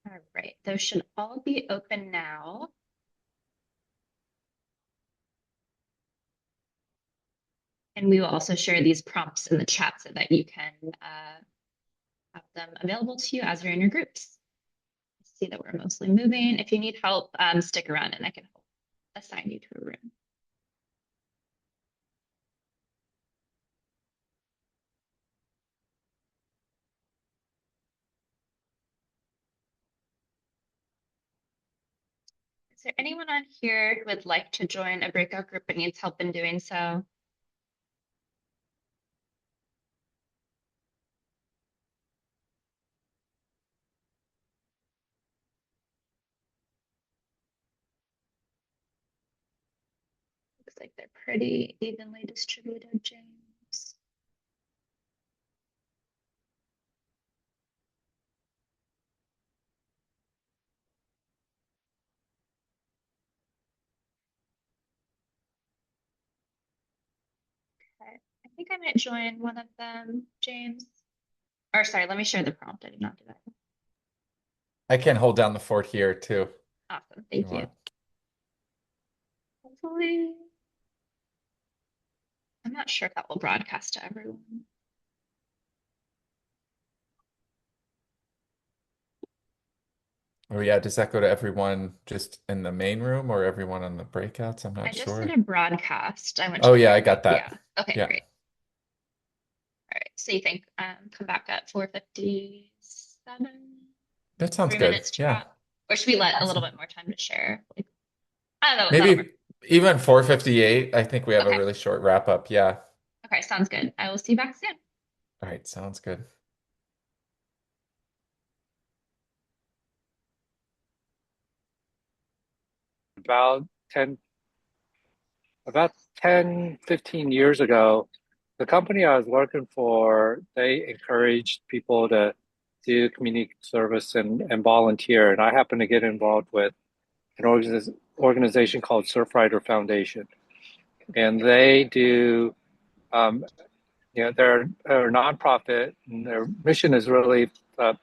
All right, those should all be open now. And we will also share these prompts in the chat so that you can have them available to you as you're in your groups. See that we're mostly moving. If you need help, stick around and I can help assign you to a room. Is there anyone on here who would like to join a breakout group but needs help in doing so? Looks like they're pretty evenly distributed, James. Okay, I think I might join one of them, James. Or sorry, let me share the prompt. I did not do that. I can hold down the fort here too. Awesome, thank you. Hopefully, I'm not sure if that will broadcast to everyone. Oh yeah, does that go to everyone just in the main room or everyone on the breakouts? I'm I not just sure. did a broadcast. I went Oh to yeah, I got that. Yeah. Okay, Yeah. great. All right. So you think come back at 4:57? That sounds 3 minutes good. Yeah. chat? Or should we let a little bit more time to share? Like, I don't know, that'll work. Maybe even 4:58. I think we have a Okay. really short wrap up. Yeah. Okay, sounds good. I will see you back soon. All right, sounds good. about 10 about 10 15 years ago, the company I was working for, they encouraged people to do community service and volunteer, and I happened to get involved with an organization called Surfrider Foundation, and they do they're a nonprofit, and their mission is really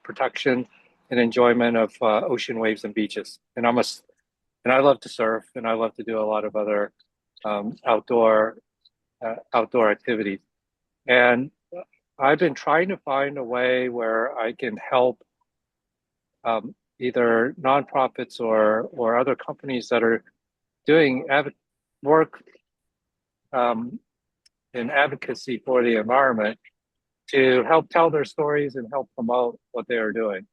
protection and enjoyment of ocean waves and beaches. And I love to surf, and I love to do a lot of other outdoor activities. And I've been trying to find a way where I can help either nonprofits or other companies that are doing work in advocacy for the environment to help tell their stories and help promote what they are doing.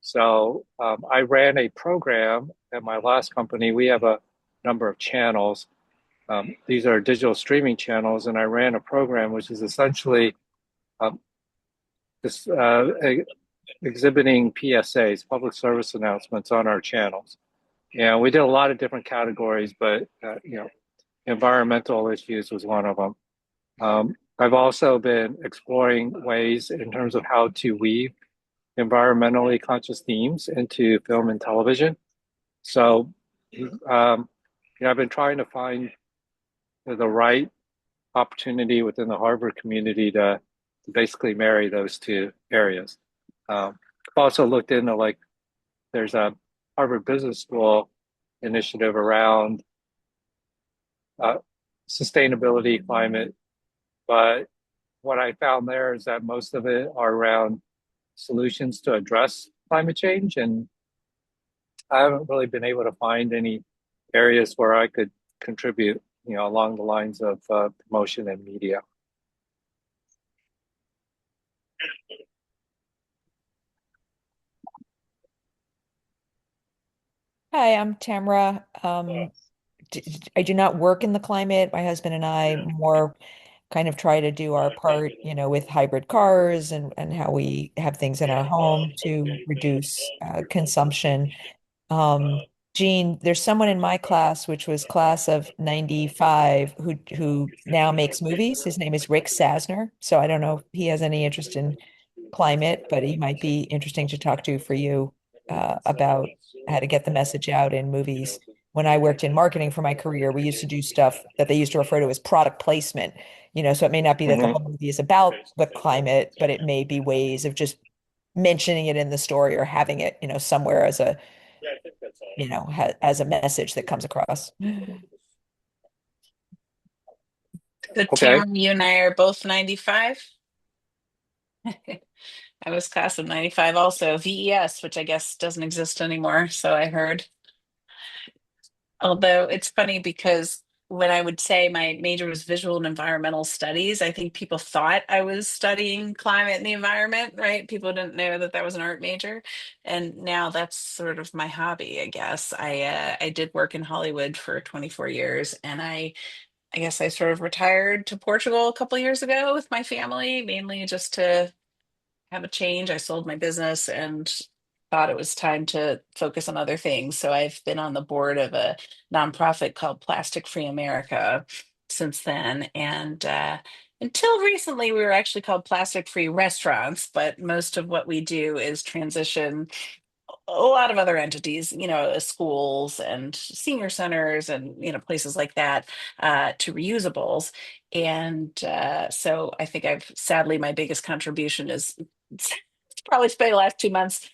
So I ran a program at my last company. We have a number of channels. These are digital streaming channels, and I ran a program which is essentially um, this exhibiting PSAs, public service announcements, on our channels. And we did a lot of different categories, but environmental issues was one of them. I've also been exploring ways in terms of how to weave environmentally conscious themes into film and television. So, I've been trying to find the right opportunity within the Harvard community to basically marry those two areas. I've also looked into there's a Harvard Business School initiative around sustainability, climate, but what I found there is that most of it are around solutions to address climate change, and I haven't really been able to find any areas where I could contribute, along the lines of promotion and media. Hi, I'm Tamara. I do not work in the climate. My husband and I more kind of try to do our part, with hybrid cars and how we have things in our home to reduce consumption. Jean, there's someone in my class, which was class of 95, who now makes movies. His name is Rick Sasner. So I don't know if he has any interest in climate, but he might be interesting to talk to for you about how to get the message out in movies. When I worked in marketing for my career, we used to do stuff that they used to refer to as product placement. So it may not be that the whole movie is about the climate, but it may be ways of just mentioning it in the story or having it, somewhere as a, as a message that comes across. So Okay. Tamara, you and I are both 95. I was class of 95 also, VES, which I guess doesn't exist anymore, so I heard. Although it's funny because when I would say my major was visual and environmental studies, I think people thought I was studying climate and the environment, right? People didn't know that that was an art major. And now that's sort of my hobby, I guess. I did work in Hollywood for 24 years, and I guess I sort of retired to Portugal a couple years ago with my family, mainly just to have a change. I sold my business and thought it was time to focus on other things. So I've been on the board of a nonprofit called Plastic Free America since then. And until recently, we were actually called Plastic Free Restaurants, but most of what we do is transition a lot of other entities, schools and senior centers and, places like that to reusables. And so I think sadly, my biggest contribution is probably spent the last 2 months,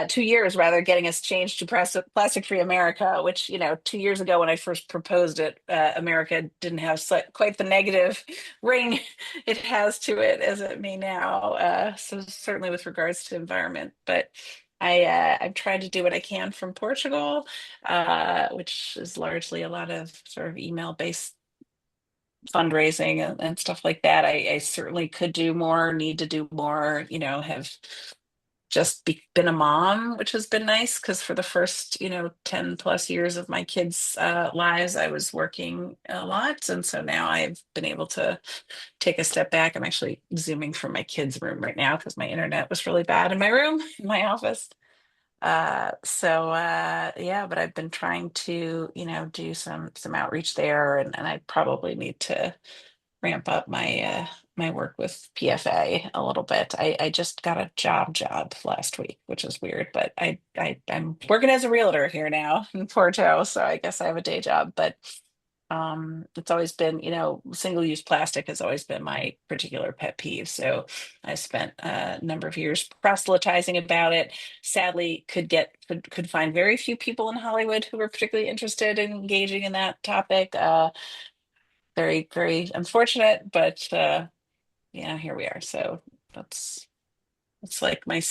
2 years rather, getting us changed to Plastic Free America, which, 2 years ago when I first proposed it, America didn't have quite the negative ring it has to it as it may now. So certainly with regards to environment, but I've tried to do what I can from Portugal, which is largely a lot of sort of email based fundraising and stuff like that. I certainly could do more, need to do more, have just been a mom, which has been nice because for the first, 10 plus years of my kids' lives, I was working a lot. And so now I've been able to take a step back. I'm actually zooming from my kids' room right now because my internet was really bad in my room, in my office. Yeah, but I've been trying to, do some outreach there, and I probably need to ramp up my work with PFA a little bit. I just got a job last week, which is weird, but I'm working as a realtor here now in Porto, so I guess I have a day job, but it's always been, single-use plastic has always been my particular pet peeve. So I spent a number of years proselytizing about it. Sadly, could find very few people in Hollywood who were particularly interested in engaging in that topic. Very, very unfortunate, but yeah, here we are. So that's It's like my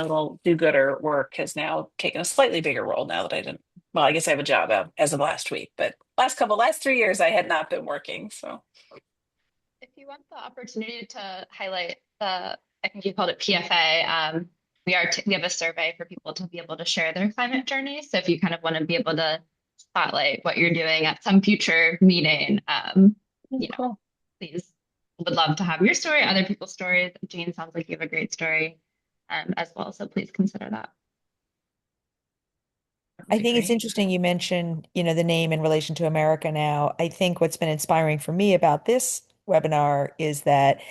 little do-gooder work has now taken a slightly bigger role now that I didn't. Well, I guess I have a job as of last week, but last 3 years I had not been working. So If you want the opportunity to highlight I think you called it PFA. We have a survey for people to be able to share their climate journey. So if you kind of want to be able to spotlight what you're doing at some future meeting, cool. please, would love to have your story, other people's stories. Jane, sounds like you have a great story, as well. So please consider that. I think it's interesting you mentioned, the name in relation to America Now. I think what's been inspiring for me about this webinar is that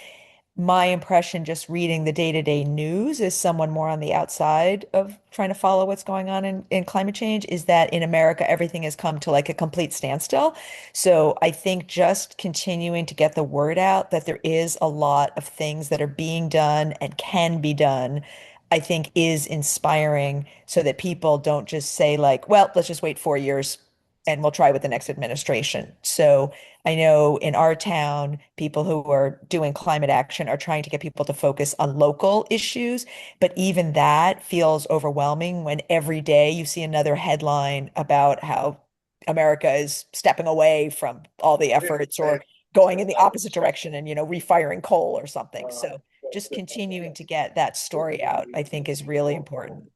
my impression just reading the day-to-day news as someone more on the outside of trying to follow what's going on in climate change is that in America, everything has come to like a complete standstill. So I think just continuing to get the word out that there is a lot of things that are being done and can be done, I think is inspiring so that people don't just say like, well, let's just wait 4 years and we'll try with the next administration. So I know in our town, people who are doing climate action are trying to get people to focus on local issues. But even that feels overwhelming when every day you see another headline about how America is stepping away from all the efforts or going in the opposite direction and, refiring coal or something. So just continuing to get that story out, I think is really important.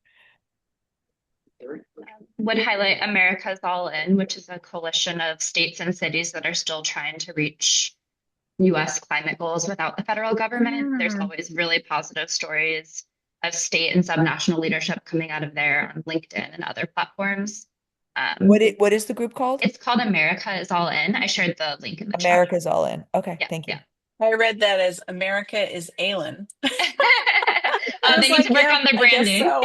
Would highlight America's All In, which is a coalition of states and cities that are still trying to reach US climate goals without the federal government. There's always really positive stories of state and subnational leadership coming out of there on LinkedIn and other platforms. What is the group called? It's called America is All In. I shared the link in the chat. America's All In. Okay, Yeah, thank you. yeah. I read that as America is Aylin. They need to work on their branding. So.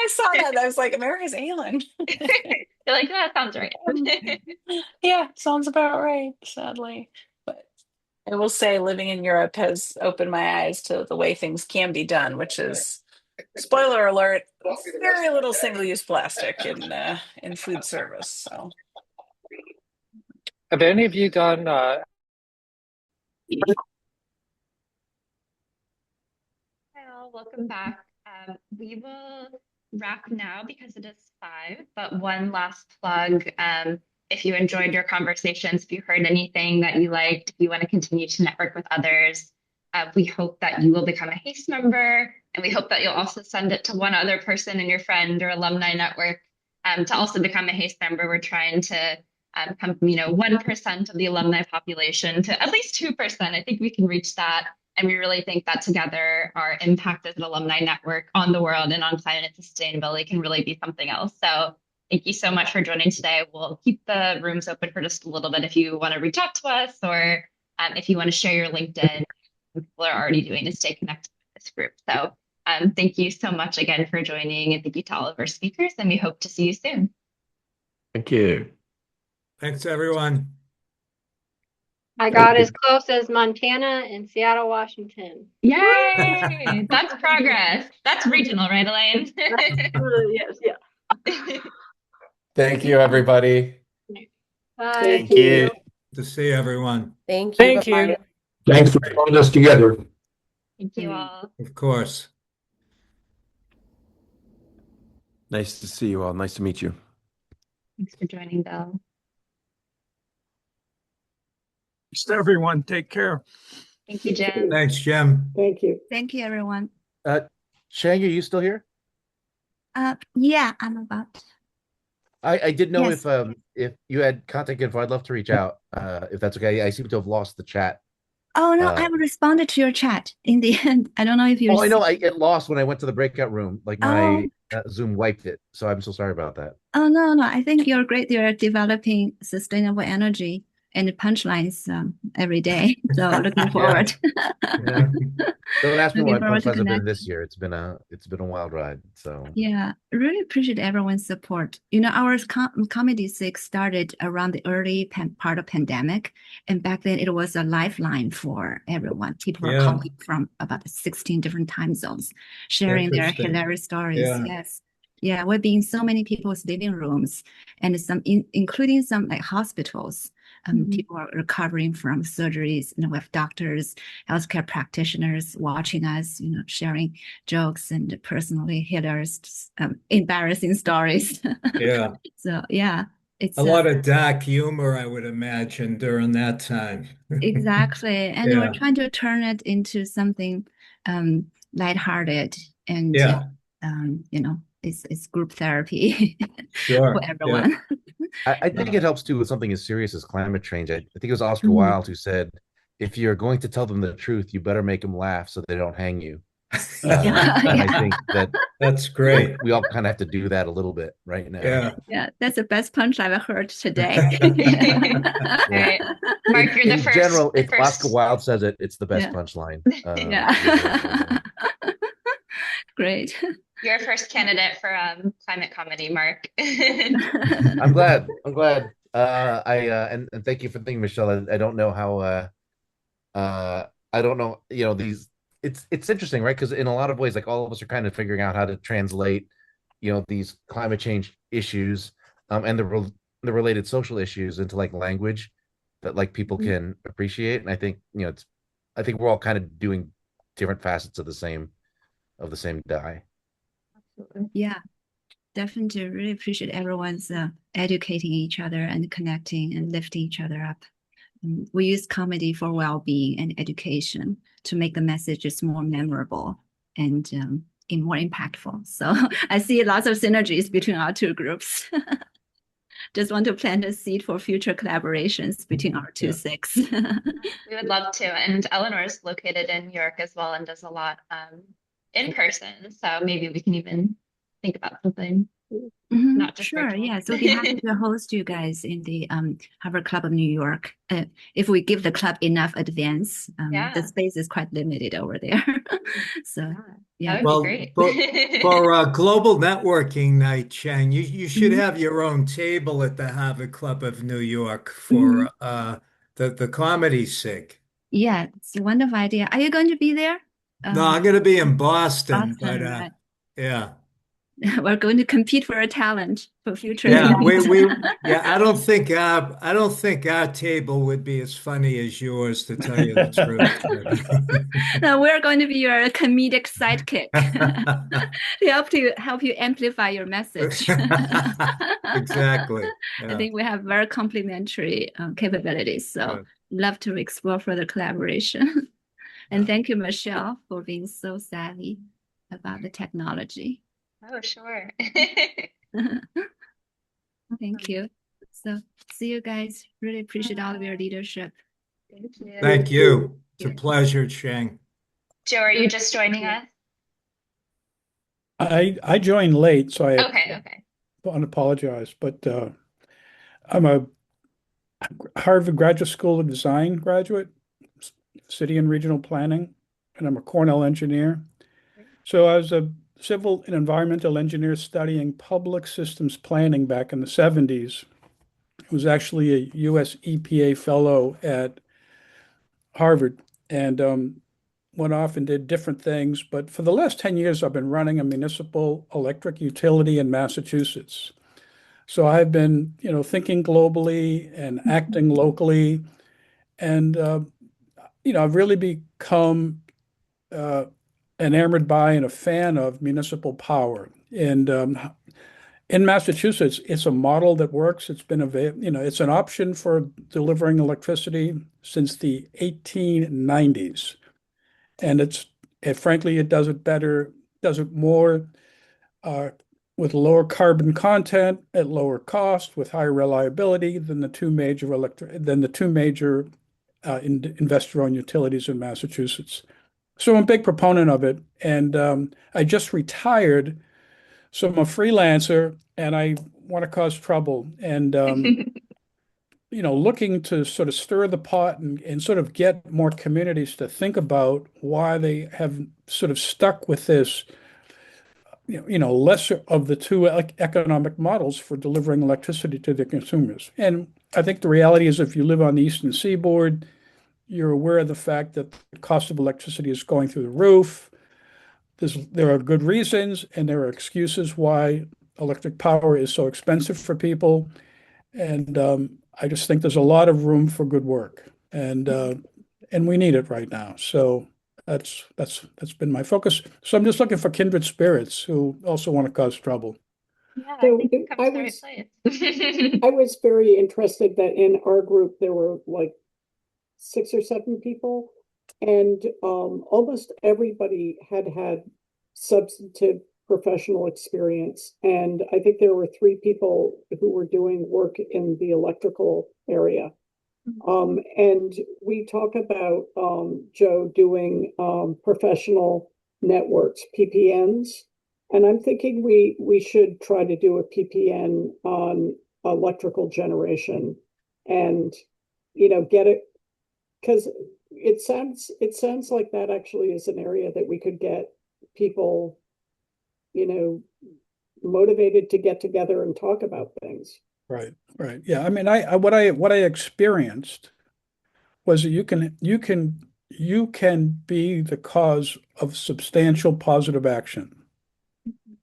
I saw that. I was like, America's Aylin. You're like, that sounds right. Yeah, sounds about right, sadly. But I will say living in Europe has opened my eyes to the way things can be done, which is, spoiler alert, very little single-use plastic in food service. So Have any of you done Hi, all, welcome back. We will wrap now because it is 5, but one last plug. If you enjoyed your conversations, if you heard anything that you liked, if you want to continue to network with others, we hope that you will become a HACE member, and we hope that you'll also send it to one other person in your friend or alumni network to also become a HACE member. We're trying to come from 1% of the alumni population to at least 2%. I think we can reach that. And we really think that together, our impact as an alumni network on the world and on climate sustainability can really be something else. So thank you so much for joining today. We'll keep the rooms open for just a little bit if you want to reach out to us or if you want to share your LinkedIn. People are already doing to stay connected with this group. So thank you so much again for joining, and thank you to all of our speakers, and we hope to see you soon. Thank you. Thanks, everyone. I got as close as Montana and Seattle, Washington. Yay! That's progress. That's regional, right, Elaine? Yes, yeah. Thank you, everybody. Bye. Thank you. To see everyone. Thank you. Thank Bye-bye. you. Thanks for pulling us together. Thank you all. Of course. Nice to see you all. Nice to meet you. Thanks for joining, Bill. Thanks to everyone. Take care. Thank you, Jen. Thanks, Jim. Thank you. Thank you, everyone. Shang, are you still here? Yeah, I'm about. I didn't know Yes. if you had contact info. I'd love to reach out if that's okay. I seem to have lost the chat. Oh no, I responded to your chat in the end. I don't know if you. Oh, I know. It lost when I went to the breakout room. Like my Zoom wiped it. So I'm so sorry about that. Oh no, I think you're great. You're developing sustainable energy and punchlines every day. So looking forward. Yeah. Don't ask me Looking why forward to punchlines have been connect. this year. It's been a wild ride. So Yeah, really appreciate everyone's support. Our Comedy 6 started around the early part of pandemic, and back then it was a lifeline for everyone. People were calling from about 16 different time zones, sharing their Interesting. hilarious stories. Yeah. Yes. Yeah, we're being so many people's living rooms, and some including some like hospitals. Mhm. People are recovering from surgeries, we have doctors, healthcare practitioners watching us, sharing jokes and personally hilarious, embarrassing stories. Yeah. So yeah, A it's lot of dark humor, I would imagine, during that time. exactly. And we're Yeah. trying to turn it into something lighthearted and Yeah. it's group therapy for Sure. Yeah. everyone. I think it helps too with something as serious as climate change. I think it was Oscar Mhm. Wilde who said, if you're going to tell them the truth, you better make them laugh so they don't hang you. And I think that That's great. we all kind of have to do that a little bit right now. Yeah. Yeah, that's the best punch I've heard today. All right. Mark, you're In general, the if Oscar first. Wilde says it, it's the best Yeah. punchline. Yeah. Great. You're first candidate for climate comedy, Mark. I'm glad. I'm glad. And thank you for thinking, Michelle. I don't know how I don't know, these it's interesting, right? Because in a lot of ways, like all of us are kind of figuring out how to translate, these climate change issues, and the related social issues into like language that like people can appreciate. And I think, I think we're all kind of doing different facets of the same die. Yeah, definitely really appreciate everyone's educating each other and connecting and lifting each other up. We use comedy for well-being and education to make the messages more memorable and more impactful. So I see lots of synergies between our two groups. Just want to plant a seed for future collaborations between our two SIGs. We would love to. And Eleanor is located in New York as well and does a lot in person. So maybe we can even think about something not just Sure, virtual. yes, we'll be happy to host you guys in the Harvard Club of New York. If we give the club enough advance, the Yeah. space is quite limited over there. So, yeah. That would be Well, great. for global networking night, Chang, you should Mhm. have your own table at the Harvard Club of New York for the comedy SIG. Yeah, it's a wonderful idea. Are you going to be there? No, I'm going to be in Boston, Boston, but right. yeah. We're going to compete for a talent for future Yeah, events. I don't think our table would be as funny as yours, to tell you the truth. No, we're going to be your comedic sidekick to help you amplify your message. Exactly. I Yeah. think we have very complementary capabilities, so Good. love to explore further collaboration. And thank you, Michelle, for being so savvy about the technology. Oh, sure. Thank you. So see you guys. Really appreciate all of your leadership. Thank you. Thank you. It's a pleasure, Chang. Joe, are you just joining us? I joined late, so I Okay. want to apologize, but I'm a Harvard Graduate School of Design graduate, city and regional planning, and I'm a Cornell engineer. So I was a civil and environmental engineer studying public systems planning back in the 70s. I was actually a US EPA fellow at Harvard and went off and did different things. But for the last 10 years, I've been running a municipal electric utility in Massachusetts. So I've been, thinking globally and acting locally. And, I've really become enamored by and a fan of municipal power. And in Massachusetts, it's a model that works. It's been it's an option for delivering electricity since the 1890s. And frankly, it does it better, does it more with lower carbon content at lower cost, with higher reliability than the two major investor-owned utilities in Massachusetts. So I'm a big proponent of it, and I just retired, so I'm a freelancer, and I want to cause trouble, and looking to sort of stir the pot and sort of get more communities to think about why they have sort of stuck with this, lesser of the two economic models for delivering electricity to the consumers. And I think the reality is if you live on the Eastern Seaboard, you're aware of the fact that the cost of electricity is going through the roof. There are good reasons and there are excuses why electric power is so expensive for people. And I just think there's a lot of room for good work, and we need it right now. So that's been my focus. So I'm just looking for kindred spirits who also want to cause trouble. Yeah, I So think you've come to the right place. I was very interested that in our group there were like 6 or 7 people, and almost everybody had substantive professional experience. And I think there were 3 people who were doing work in the electrical area. And we talk about Joe doing professional networks, PPNs. And I'm thinking we should try to do a PPN on electrical generation and get it, because it sounds like that actually is an area that we could get people, you know, motivated to get together and talk about things. Right, right. Yeah, I mean, what I experienced was that you can be the cause of substantial positive action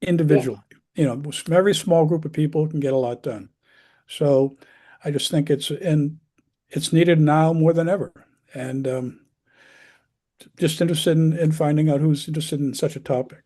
individually. You know, a very small group of people can get a lot done. So I just think it's needed now more than ever. And just interested in finding out who's interested in such a topic.